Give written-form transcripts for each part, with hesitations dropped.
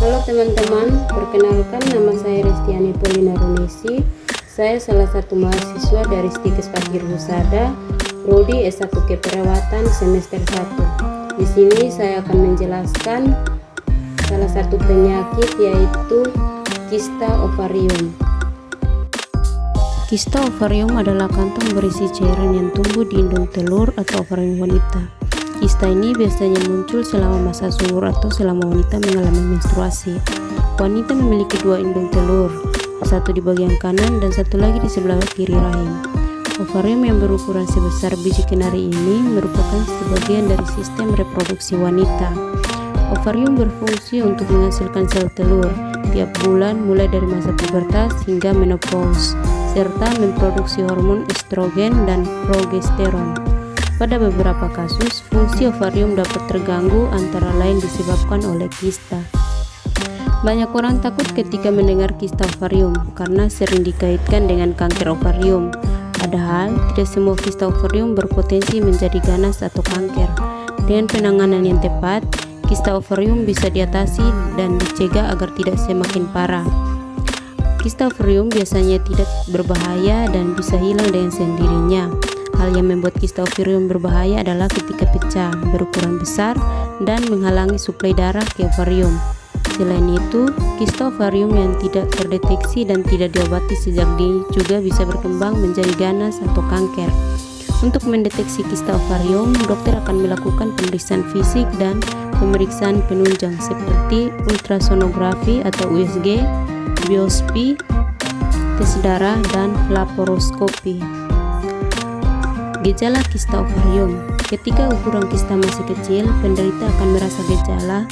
Halo teman-teman, perkenalkan nama saya Restiani Polina Runesi. Saya salah satu mahasiswa dari Stikes Fakir Husada, Prodi S1 Keperawatan semester 1. Di sini saya akan menjelaskan salah satu penyakit yaitu kista ovarium. Kista ovarium adalah kantong berisi cairan yang tumbuh di indung telur atau ovarium wanita. Kista ini biasanya muncul selama masa subur atau selama wanita mengalami menstruasi. Wanita memiliki dua indung telur, satu di bagian kanan dan satu lagi di sebelah kiri rahim. Ovarium yang berukuran sebesar biji kenari ini merupakan sebagian dari sistem reproduksi wanita. Ovarium berfungsi untuk menghasilkan sel telur tiap bulan mulai dari masa pubertas hingga menopause, serta memproduksi hormon estrogen dan progesteron. Pada beberapa kasus, fungsi ovarium dapat terganggu antara lain disebabkan oleh kista. Banyak orang takut ketika mendengar kista ovarium karena sering dikaitkan dengan kanker ovarium. Padahal, tidak semua kista ovarium berpotensi menjadi ganas atau kanker. Dengan penanganan yang tepat, kista ovarium bisa diatasi dan dicegah agar tidak semakin parah. Kista ovarium biasanya tidak berbahaya dan bisa hilang dengan sendirinya. Hal yang membuat kista ovarium berbahaya adalah ketika pecah, berukuran besar, dan menghalangi suplai darah ke ovarium. Selain itu, kista ovarium yang tidak terdeteksi dan tidak diobati sejak dini juga bisa berkembang menjadi ganas atau kanker. Untuk mendeteksi kista ovarium, dokter akan melakukan pemeriksaan fisik dan pemeriksaan penunjang seperti ultrasonografi atau USG, biopsi, tes darah, dan laparoskopi. Gejala kista ovarium. Ketika ukuran kista masih kecil, penderita akan merasa gejala.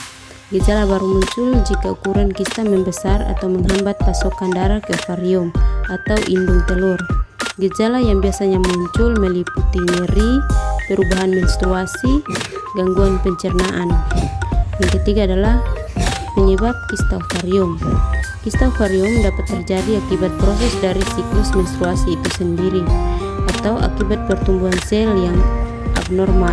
Gejala baru muncul jika ukuran kista membesar atau menghambat pasokan darah ke ovarium atau indung telur. Gejala yang biasanya muncul meliputi nyeri, perubahan menstruasi, gangguan pencernaan. Yang ketiga adalah penyebab kista ovarium. Kista ovarium dapat terjadi akibat proses dari siklus menstruasi itu sendiri atau akibat pertumbuhan sel yang abnormal.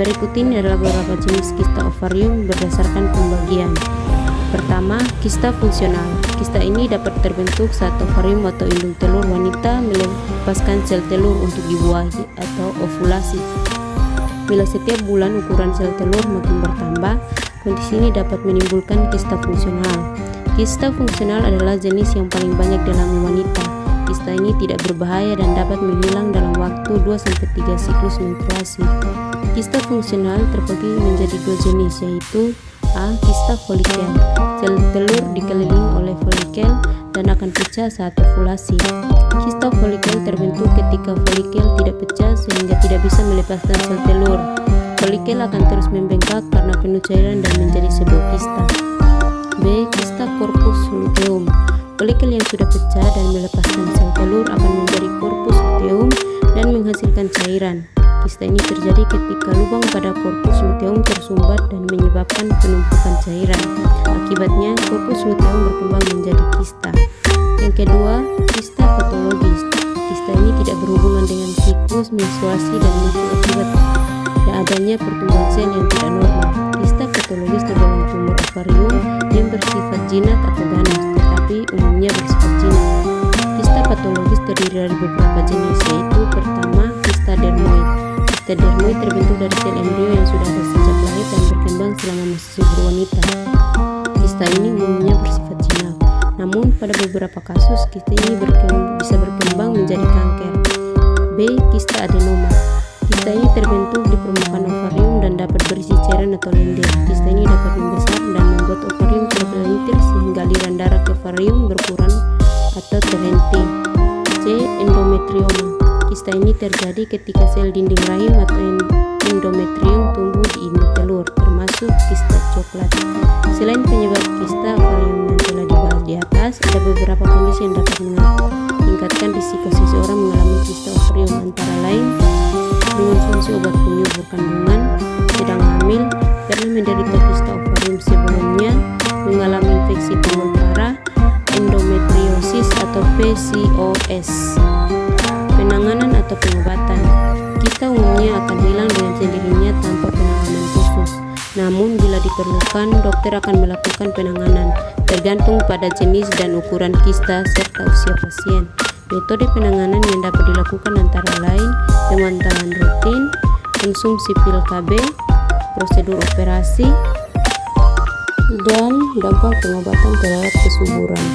Berikut ini adalah beberapa jenis kista ovarium berdasarkan pembagian. Pertama, kista fungsional. Kista ini dapat terbentuk saat ovarium atau indung telur wanita melepaskan sel telur untuk dibuahi atau ovulasi. Bila setiap bulan ukuran sel telur makin bertambah, kondisi ini dapat menimbulkan kista fungsional. Kista fungsional adalah jenis yang paling banyak dialami wanita. Kista ini tidak berbahaya dan dapat menghilang dalam waktu 2-3 siklus menstruasi. Kista fungsional terbagi menjadi dua jenis, yaitu A. Kista folikel. Sel telur dikelilingi oleh folikel dan akan pecah saat ovulasi. Kista folikel terbentuk ketika folikel tidak pecah sehingga tidak bisa melepaskan sel telur. Folikel akan terus membengkak karena penuh cairan dan menjadi sebuah kista. B. Kista corpus luteum. Folikel yang sudah pecah dan melepaskan sel telur akan menjadi corpus luteum dan menghasilkan cairan. Kista ini terjadi ketika lubang pada corpus luteum tersumbat dan menyebabkan penumpukan cairan. Akibatnya, corpus luteum berkembang menjadi kista. Yang kedua, kista patologis. Kista ini tidak berhubungan dengan siklus menstruasi dan muncul akibat adanya pertumbuhan sel yang tidak normal. Kista patologis tergolong tumor ovarium yang bersifat jinak atau ganas, tetapi umumnya bersifat jinak. Kista patologis terdiri dari beberapa jenis, yaitu pertama, kista dermoid. Kista dermoid terbentuk dari sel embrio yang sudah ada sejak lahir dan berkembang selama masa subur wanita. Kista ini umumnya bersifat jinak, namun pada beberapa kasus kista ini bisa berkembang menjadi kanker. B. Kista adenoma. Kista ini terbentuk di permukaan ovarium dan dapat berisi cairan atau lendir. Kista ini dapat membesar dan membuat ovarium terpelintir sehingga aliran darah ke ovarium berkurang atau terhenti. C. Endometrioma. Kista ini terjadi ketika sel dinding rahim atau endometrium tumbuh di indung telur, termasuk kista coklat. Selain penyebab kista ovarium yang telah dibahas di atas, ada beberapa kondisi yang dapat meningkatkan risiko seseorang mengalami kista ovarium, antara lain mengonsumsi obat penyubur kandungan, sedang hamil, pernah menderita kista ovarium sebelumnya, mengalami infeksi panggul parah, endometriosis atau PCOS. Penanganan atau pengobatan. Kista umumnya akan hilang dengan sendirinya tanpa penanganan khusus. Namun bila diperlukan, dokter akan melakukan penanganan tergantung pada jenis dan ukuran kista serta usia pasien. Metode penanganan yang dapat dilakukan antara lain pemantauan rutin, konsumsi pil KB, prosedur operasi, dan dampak pengobatan terhadap kesuburan.